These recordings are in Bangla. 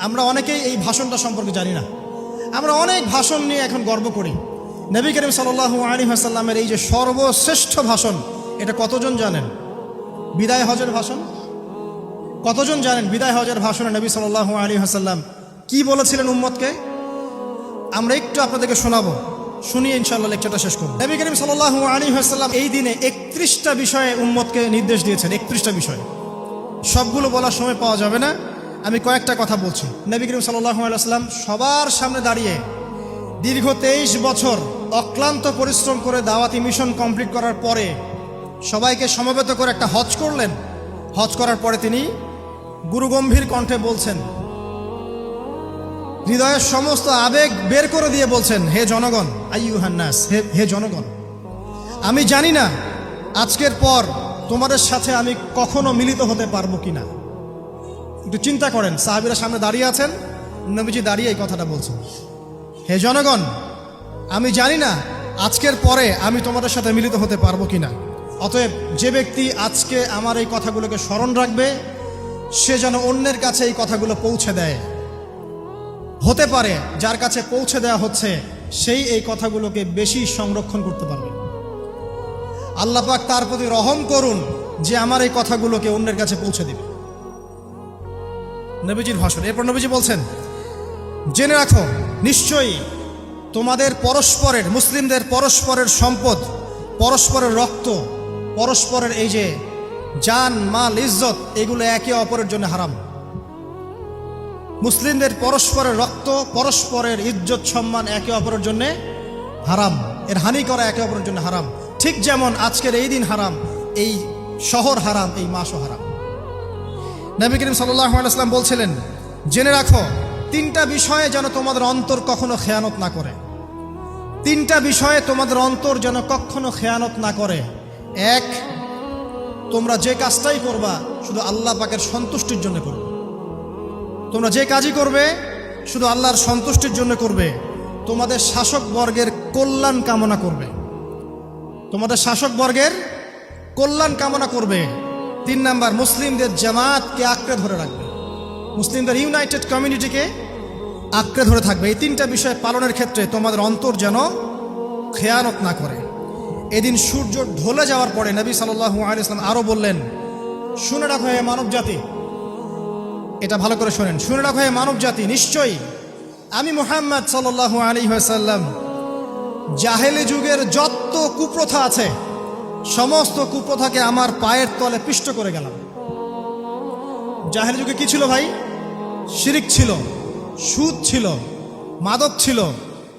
আমরা অনেকেই এই ভাষণটা সম্পর্কে জানি না। আমরা অনেক ভাষণ নিয়ে এখন গর্ব করি। নবী করিম সাল্লাল্লাহু আলাইহি ওয়াসাল্লামের এই যে সর্বশ্রেষ্ঠ ভাষণ, এটা কতজন জানেন? বিদায় হজের ভাষণ। কতজন জানেন বিদায় হজের ভাষণে নবী সাল্লাল্লাহু আলাইহি ওয়াসাল্লাম কি বলেছিলেন উম্মতকে? আমরা একটু আপনাদেরকে শোনাবো, শুনিয়ে ইনশাআল্লাহ লেকচারটা শেষ করব। নবী করিম সাল্লাল্লাহু আলাইহি ওয়াসাল্লাম এই দিনে 31টা বিষয়ে উম্মতকে নির্দেশ দিয়েছেন। 31টা বিষয়, সবগুলো বলার সময় পাওয়া যাবে না, আমি কয়েকটা কথা বলছি। নবী করিম সাল্লাল্লাহু আলাইহি ওয়াসাল্লাম সবার সামনে দাঁড়িয়ে দীর্ঘ 23 বছর অক্লান্ত পরিশ্রম করে দাওয়াতি মিশন কমপ্লিট করার পরে সবাইকে সমবেত করে একটা হজ করলেন। হজ করার পরে তিনি গুরুগম্ভীর কণ্ঠে বলছেন, হৃদয়ের সমস্ত আবেগ বের করে দিয়ে বলছেন, হে জনগণ, আইয়ুহান নাস, হে জনগণ, আমি জানি না আজকের পর তোমাদের সাথে আমি কখনো মিলিত হতে পারবো কিনা। একটু চিন্তা করেন, সাহাবীরা সামনে দাঁড়িয়ে আছেন, নবীজি দাঁড়িয়ে এই কথাটা বলছেন, হে জনগণ, আমি জানি না আজকের পরে আমি তোমাদের সাথে মিলিত হতে পারবো কিনা। অতএব যে ব্যক্তি আজকে আমার এই কথাগুলোকে স্মরণ রাখবে, সে যেন অন্যের কাছে এই কথাগুলো পৌঁছে দেয়। হতে পারে যার কাছে পৌঁছে দেওয়া হচ্ছে সেই এই কথাগুলোকে বেশি সংরক্ষণ করতে পারবে। আল্লাহ পাক তার প্রতি রহম করুন যে আমার এই কথাগুলোকে অন্যের কাছে পৌঁছে দিবে। নবীজির ভাষণ। এরপর নবীজি বলছেন, জেনে রাখো, নিশ্চয়ই তোমাদের পরস্পরের, মুসলিমদের পরস্পরের সম্পদ, পরস্পরের রক্ত, পরস্পরের এই যে জান, মাল, ইজ্জত, এগুলো একে অপরের জন্য হারাম। মুসলিমদের পরস্পরের রক্ত, পরস্পরের ইজ্জত, সম্মান একে অপরের জন্য হারাম। এর হানি করা একে অপরের জন্য হারাম। ঠিক যেমন আজকের এই দিন হারাম, এই শহর হারাম, এই মাসও হারাম। নবী করিম সাল্লাল্লাহু আলাইহি ওয়াসাল্লাম বলছিলেন, জেনে রাখো, 3টা বিষয়ে যেন তোমাদের অন্তর কখনো খেয়ানত না করে। 3টা বিষয়ে তোমাদের অন্তর যেন কখনো খেয়ানত না করে। 1, তোমরা যে কাজটাই করবা শুধু আল্লাহ পাকের সন্তুষ্টির জন্য করবে। তোমরা যে কাজই করবে শুধু আল্লাহর সন্তুষ্টির জন্য করবে। তোমাদের শাসক বর্গের কল্যাণ কামনা করবে। তোমাদের শাসক বর্গের কল্যাণ কামনা করবে। 3 নাম্বার, মুসলিমদের জামাতকে আঁকড়ে ধরে রাখবে। মুসলিমদের ইউনাইটেড কমিউনিটিকে আঁকড়ে ধরে থাকবে। এই 3টা বিষয় পালনের ক্ষেত্রে তোমাদের অন্তর যেন খেয়ানত না করে। এদিন সূর্য ঢলে যাওয়ার পরে নবী সাল্লাল্লাহু আলাইহি ওয়াসাল্লাম আরো বললেন, শুনে রাখো হে মানব জাতি, এটা ভালো করে শোনেন, শুনে রাখো হে মানব জাতি, নিশ্চয়ই আমি মুহাম্মদ সাল্লাল্লাহু আলাইহি ওয়াসাল্লাম জাহেলি যুগের যত কুপ্রথা আছে সমস্ত কুপ্রথাকে আমার পায়ের তলে পিষ্ট করে গেলাম। জাহেলি যুগে কি ছিল ভাই? শিরিক ছিল, সুদ ছিল, মাদক ছিল,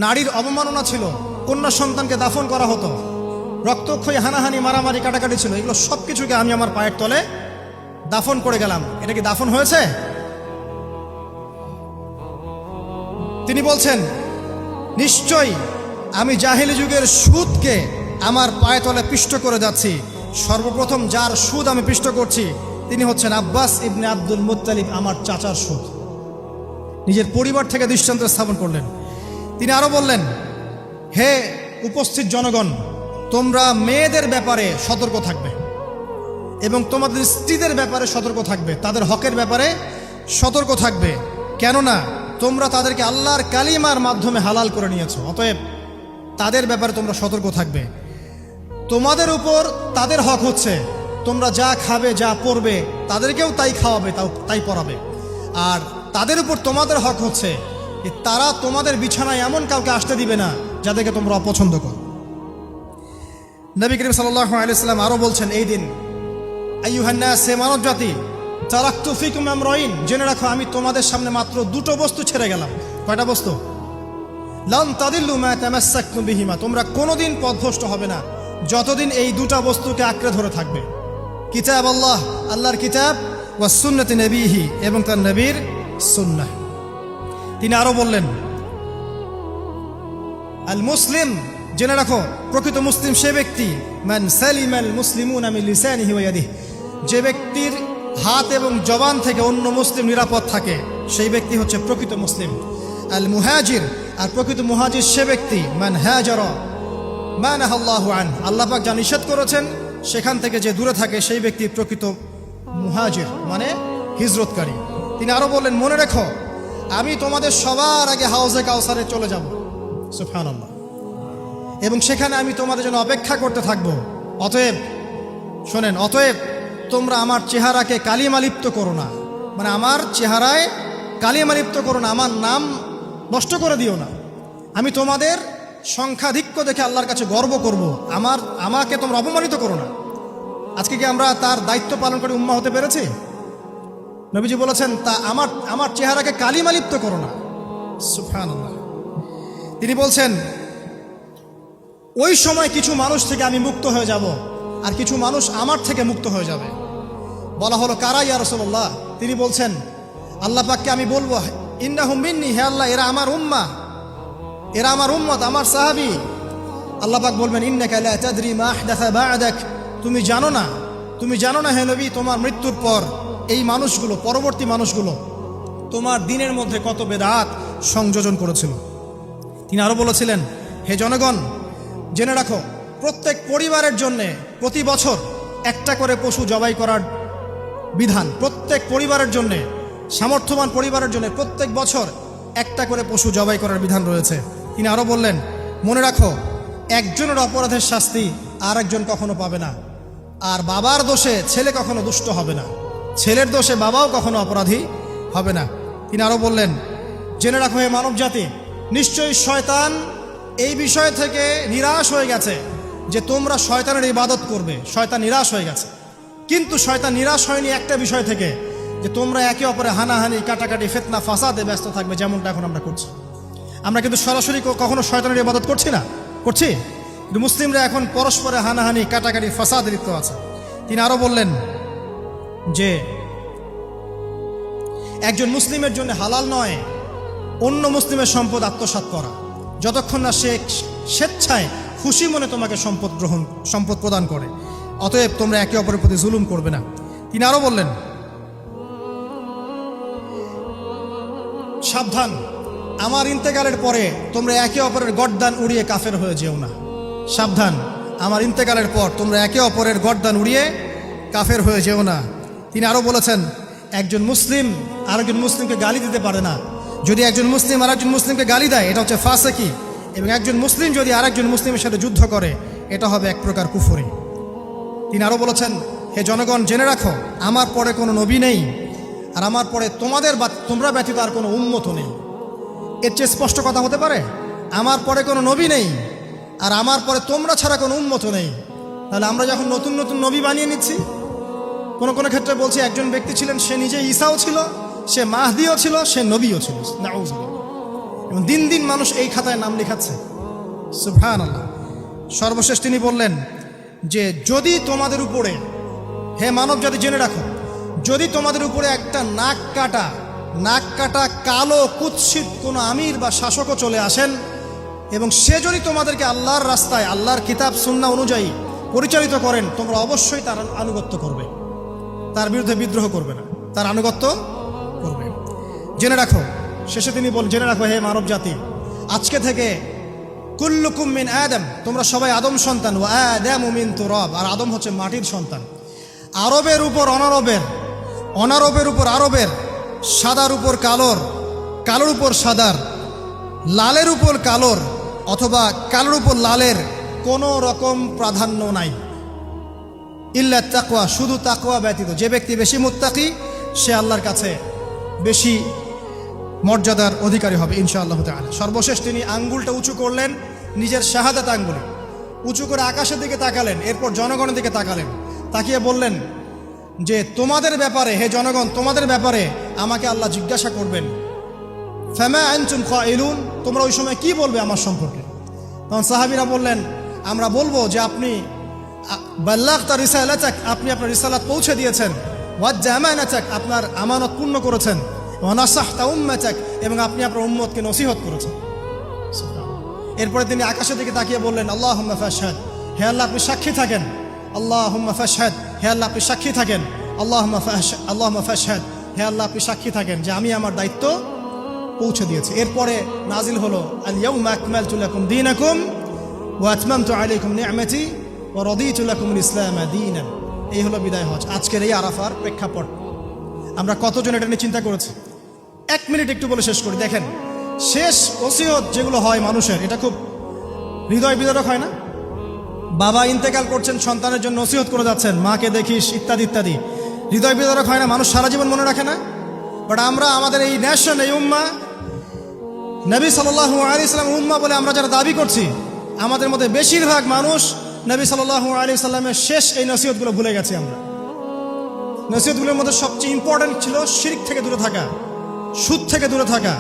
নারীর অবমাননা ছিল, কন্যা সন্তানকে দাফন করা হতো, রক্তক্ষয়ী, হানাহানি, মারামারি, কাটাকাটি ছিল। এগুলো সব কিছুকে আমি আমার পায়ের তলে দাফন করে গেলাম। এটা কি দাফন হয়েছে? তিনি বলছেন, নিশ্চয়ই আমি জাহেলি যুগের সুদকে আমার পায়ে তলে পিষ্ট করে যাচ্ছি। সর্বপ্রথম যার সুদ আমি পিষ্ট করছি তিনি হচ্ছেন আব্বাস ইবনে আব্দুল মুত্তালিব, আমার চাচার সুদ। নিজের পরিবার থেকে দৃষ্টান্ত স্থাপন করলেন। তিনি আরো বললেন, হে উপস্থিত জনগণ, তোমরা মেয়েদের ব্যাপারে সতর্ক থাকবে এবং তোমাদের স্ত্রীদের ব্যাপারে সতর্ক থাকবে, তাদের হকের ব্যাপারে সতর্ক থাকবে, কেননা তোমরা তাদেরকে আল্লাহর কালিমার মাধ্যমে হালাল করে নিয়েছো। অতএব তাদের ব্যাপারে তোমরা সতর্ক থাকবে। তোমাদের উপর তাদের হক হচ্ছে তোমরা যা খাবে, যা পরবে, তাদেরকেও তাই খাওয়াবে, তাই পরাবে। আর তাদের উপর তোমাদের হক হচ্ছে তারা তোমাদের বিছানায় এমন কাউকে আসতে দিবে না যাদেরকে তোমরা অপছন্দ করো। নবী করিম সাল্লাল্লাহু আলাইহি ওয়াসাল্লাম আরো বলছেন, এই দিন, আইয়ুহান নাস, হে মানব জাতি, তারাকতু ফিকুম আমরাইন, জেনে রাখো আমি তোমাদের সামনে মাত্র 2টো বস্তু ছেড়ে গেলাম। কয়টা বস্তু? লান তাদিল্লু মা তামাসসাকতুম বিহিমা, তোমরা কোনোদিন পথভ্রষ্ট হবে না যতদিন এই 2টা বস্তুকে আঁকড়ে ধরে থাকবে। কিতাব আল্লাহ, আল্লাহর কিতাব, ওয়া সুন্নতি নবীহি, এবং তার নবীর সুন্নাহ। তিনি আরো বললেন, আল মুসলিম, জেনে রাখো প্রকৃত মুসলিম সে ব্যক্তি, মান সালিমাল মুসলিমুনা মিন লিসানিহি ওয়া ইয়াদিহি, যে ব্যক্তির হাত এবং জবান থেকে অন্য মুসলিম নিরাপদ থাকে সেই ব্যক্তি হচ্ছে প্রকৃত মুসলিম। আল মুহাজির, আর প্রকৃত মুহাজির সে ব্যক্তি, মান হাজারা মা নাহাল্লাহু আনহু, আল্লাহ পাক যা নিষেধ করেছেন সেখান থেকে যে দূরে থাকে সেই ব্যক্তি প্রকৃত মুহাজির, মানে হিজরতকারী। তিনি আরো বললেন, মনে রেখো আমি তোমাদের সবার আগে হাউজে কাউসারে চলে যাব, সুবহানাল্লাহ, এবং সেখানে আমি তোমাদের জন্য অপেক্ষা করতে থাকব। অতএব শোনেন, অতএব তোমরা আমার চেহারাকে কালিমালিপ্ত করো না, মানে আমার চেহারায় কালিমালিপ্ত করো না, আমার নাম নষ্ট করে দিও না। আমি তোমাদের সংখ্যাধিক্য দেখে আল্লাহর কাছে গর্ব করব, আমাকে তোমরা অপমানিত করো না। আজকে কি আমরা তার দায়িত্ব পালন করে উম্মাহ হতে পেরেছি? নবীজি বলেছেন, তা আমার চেহারাকে কালিমালিপ্ত করো না, সুবহানাল্লাহ। তিনি বলছেন, ওই সময় কিছু মানুষ থেকে আমি মুক্ত হয়ে যাব, আর কিছু মানুষ আমার থেকে মুক্ত হয়ে যাবে। বলা হলো, কারা ইয়া রাসূলুল্লাহ? তিনি বলছেন, আল্লাহ পাককে আমি বলবো, ইন্নাহুম মিন্নি, হে আল্লাহ, এরা আমার উম্মাহ, এরা আমার উম্মত, আমার সাহাবী। আল্লাহ পাক বলবেন, ইন্নাকা লা তাদরি মা আহদাসা বা'দাক, তুমি জানো না হে নবী, তোমার মৃত্যুর পর এই মানুষগুলো, পরবর্তী মানুষগুলো তোমার দিনের মধ্যে কত বেদাত সংযোজন করেছিল। তিনি আরো বলেছিলেন, হে জনগণ, জেনে রাখো, প্রত্যেক পরিবারের জন্যে প্রতি বছর একটা করে পশু জবাই করার বিধান, প্রত্যেক পরিবারের জন্যে, সামর্থ্যবান পরিবারের জন্য প্রত্যেক বছর একটা করে পশু জবাই করার বিধান রয়েছে। তিনি আরো বললেন, মনে রাখো, একজনের অপরাধের শাস্তি আর একজন কখনো পাবে না, আর বাবার দোষে ছেলে কখনো দুষ্ট হবে না, ছেলের দোষে বাবাও কখনো অপরাধী হবে না। তিনি আরো বললেন, জেনে রাখো হে মানব জাতি, নিশ্চয়ই শয়তান এই বিষয় থেকে নিরাশ হয়ে গেছে যে তোমরা শয়তানের ইবাদত করবে। শয়তান নিরাশ হয়ে গেছে, কিন্তু শয়তান নিরাশ হয়নি একটা বিষয় থেকে, যে তোমরা একে অপরে হানাহানি, কাটাকাটি, ফিতনা, ফাসাদে ব্যস্ত থাকবে, যেমনটা এখন আমরা করছি। আমরা কিন্তু সরাসরি কখনো শয়তানের ইবাদত করছি কিন্তু মুসলিমরা এখন পরস্পরে হানাহানি, কাটাকাটি, ফাসাদে লিপ্ত আছে। তিনি আরো বললেন যে একজন মুসলিমের জন্য হালাল নয় অন্য মুসলিমের সম্পদ আত্মসাৎ করা, যতক্ষণ না সে স্বেচ্ছায় খুশি মনে তোমাকে সম্পদ প্রদান করে। অতএব তোমরা একে অপরের প্রতি জুলুম করবে না। তিনি আরো বললেন, সাবধান, আমার ইন্তেকালের পরে তোমরা একে অপরের গর্দান উড়িয়ে কাফের হয়ে যেও না। সাবধান, আমার ইন্তেকালের পর তোমরা একে অপরের গর্দান উড়িয়ে কাফের হয়ে যেও না। তিনি আরো বলেছেন, একজন মুসলিম আরেকজন মুসলিমকে গালি দিতে পারে না। যদি একজন মুসলিম আরেকজন মুসলিমকে গালি দেয়, এটা হচ্ছে ফাসেকি, এবং একজন মুসলিম যদি আরেকজন মুসলিমের সাথে যুদ্ধ করে, এটা হবে এক প্রকার কুফরি। তিনি আরো বলেছেন, হে জনগণ, জেনে রাখো, আমার পরে কোনো নবী নেই, আর আমার পরে তোমরা ব্যতীত আর কোনো উম্মত নেই। এর চেয়ে স্পষ্ট কথা হতে পারে? আমার পরে কোনো নবী নেই, আর আমার পরে তোমরা ছাড়া কোনো উম্মত নেই। তাহলে আমরা যখন নতুন নতুন নবী বানিয়ে নিচ্ছি, কোনো কোনো ক্ষেত্রে বলছি, একজন ব্যক্তি ছিলেন, সে নিজে ঈসাও ছিল, সে মাহদিও ছিল, সে নবীও ছিল, নাউযুবিল্লাহ। এবং দিন দিন মানুষ এই খাতায় নাম লেখাচ্ছে, সুবহানাল্লাহ। সর্বশেষ তিনি বললেন যে, যদি তোমাদের উপরে, হে মানব জাতি, জেনে রাখো, যদি তোমাদের উপরে একটা নাক কাটা কালো কুৎসিত কোনো আমির বা শাসকও চলে আসেন, এবং সে যদি তোমাদেরকে আল্লাহর রাস্তায়, আল্লাহর কিতাব সুন্নাহ অনুযায়ী পরিচালিত করেন, তোমরা অবশ্যই তার আনুগত্য করবে, তার বিরুদ্ধে বিদ্রোহ করবে না, তার আনুগত্য করবে। জেনে রাখো, শেষে তিনি জেনে রাখো হে মানব জাতি, আজকে থেকে কুল্লুকুম মিন আদম, তোমরা সবাই আদম সন্তান, ওয়া আদামু মিন তুরাব, আর আদম হচ্ছে মাটির সন্তান। আরবের উপর অনারবের, অনারবের উপর আরবের, সাদার উপর কালোর, কালোর উপর সাদার, লালের উপর কালোর, অথবা কালোর উপর লালের কোনো রকম প্রাধান্য নাই। ইল্লা তাকওয়া, শুধু তাকওয়া ব্যতীত। যে ব্যক্তি বেশি মুত্তাকি, সে আল্লাহর কাছে বেশি মর্যাদার অধিকারী হবে ইনশাআল্লাহ তাআলা। সর্বশেষ তিনি আঙ্গুলটা উঁচু করলেন, নিজের শাহাদাত আঙ্গুলি উঁচু করে আকাশের দিকে তাকালেন, এরপর জনগণের দিকে তাকালেন, তাকিয়ে বললেন যে, তোমাদের ব্যাপারে, হে জনগণ, তোমাদের ব্যাপারে আমাকে আল্লাহ জিজ্ঞাসা করবেন। ফামা আনতুম কাইলুন, তোমরা ওই সময় কি বলবে আমার সম্পর্কে? তখন সাহাবীরা বললেন, আমরা বলবো যে আপনি বাল্লাগতা রিসালাতাক, আপনি আপনার রিসালাত পৌঁছে দিয়েছেন, ওয়াজ্জা আমানাতাক, আপনার আমানত পূর্ণ করেছেন, ওয়া নাসাহতা উম্মাতাক, এবং আপনি আপনার উম্মতকে নসিহত করেছেন। এরপরে তিনি আকাশের দিকে তাকিয়ে বললেন, আল্লাহুম্মা ফাশহাদ, হে আল্লাহ আপনি সাক্ষী থাকেন। আল্লাহুম্মা ফাশহাদ, হে আল্লাহ আপনি সাক্ষী থাকেন। আল্লাহুম্মা ফাশহাদ, হে আল্লাহ আপনি সাক্ষী থাকেন যে আমি আমার দায়িত্ব পৌঁছে দিয়েছি। এরপরে নাজিল হলো, আল ইয়াউমা আকমালতু লাকুম দীনাকুম ওয়া আতমামতু আলাইকুম নি'মাতি ওয়া রাদিতু লাকুমুল ইসলামা দীনান। এই হলো বিদায় হজ, আজকের এই আরাফার প্রেক্ষাপট। আমরা কতজন এটা নিয়ে চিন্তা করেছি? 1 মিনিট একটু বলে শেষ করি। দেখেন, শেষ ওসিয়ত যেগুলো হয় মানুষের, এটা খুব হৃদয় বিদারক হয় না? বাবা ইন্তেকাল করছেন, সন্তানের জন্য ওসিয়ত করে যাচ্ছেন, মাকে দেখিস ইত্যাদি ইত্যাদি, হৃদয় বিদারক হয় না? মানুষ সারা জীবন মনে রাখে না? বাট আমরা আমাদের এই ন্যাশন, এই উম্মা, নবী সাল্লাল্লাহু আলাইহি সাল্লাম উম্মা বলে আমরা যারা দাবি করছি, আমাদের মধ্যে বেশিরভাগ মানুষ নবী সাল্লাল্লাহু আলাইহি সাল্লামের শেষ এই নসিহতগুলো ভুলে গেছি আমরা। নসিহতগুলোর মধ্যে সবচেয়ে ইম্পর্টেন্ট ছিল শিরক থেকে দূরে থাকা, সুদ থেকে দূরে থাকা,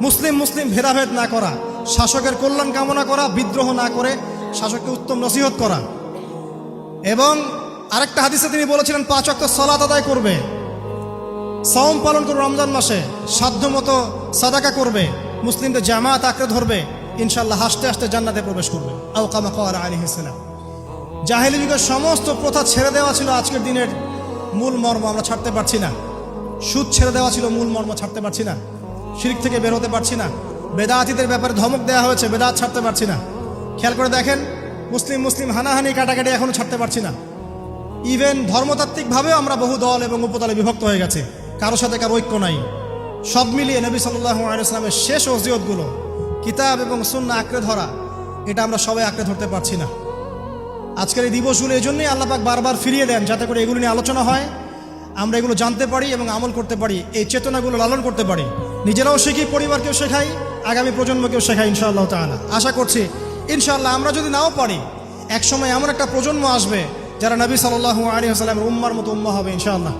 মুসলিম ভেদাভেদ না করা, শাসকের কল্যাণ কামনা করা, বিদ্রোহ না করে শাসককে উত্তম নসিহত করা। এবং আরেকটা হাদিসে তিনি বলেছিলেন 5 ওয়াক্ত সালাত আদায় করবে, সাওম পালন করবে, রমজান মাসে সাধ্যমতো সাদাকা করবে, মুসলিমদের জামাত আঁকড়ে ধরবে, ইনশাআল্লাহ হাসতে হাসতে জান্নাতে প্রবেশ করবে। আও কামা ক্বালা আলাইহিস সালাম। জাহেলি যুগের সমস্ত প্রথা ছেড়ে দেওয়া ছিল আজকের দিনের মূল মর্ম, আমরা ছাড়তে পারছি না। সুদ ছেড়ে দেওয়া ছিল মূল মর্ম, ছাড়তে পারছি না। শিরক থেকে বের হতে পারছি না। বেদাতীদের ব্যাপারে ধমক দেওয়া হয়েছে, বেদাত ছাড়তে পারছি না। খেয়াল করে দেখেন, মুসলিম হানাহানি কাটাকাটি এখনো ছাড়তে পারছি না। ইভেন ধর্মতাত্ত্বিকভাবেও আমরা বহু দল এবং উপদলে বিভক্ত হয়ে গেছে, কারো সাথে কারো ঐক্য নাই। সব মিলিয়ে নবী সাল্লাল্লাহু আলাইহি ওয়াসাল্লামের শেষ ওসিয়তগুলো, কিতাব এবং সুন্নাহ আঁকড়ে ধরা, এটা আমরা সবাই আঁকড়ে ধরতে পারছি না। আজকের এই দিবসগুলো এই জন্যই আল্লাহ পাক বারবার ফিরিয়ে দেন, যাতে করে এগুলো নিয়ে আলোচনা হয়, আমরা এগুলো জানতে পারি এবং আমল করতে পারি, এই চেতনাগুলো লালন করতে পারি, নিজেরাও শিখি, পরিবারকেও শেখাই, আগামী প্রজন্মকেও শেখাই ইনশাআল্লাহ তাআলা। আশা করছি ইনশাআল্লাহ আমরা যদি নাও পারি, একসময় এমন একটা প্রজন্ম আসবে যারা নবী সাল্লাল্লাহু আলাইহি ওয়াসাল্লামের উম্মার মতো উম্মাহ হবে ইনশাআল্লাহ।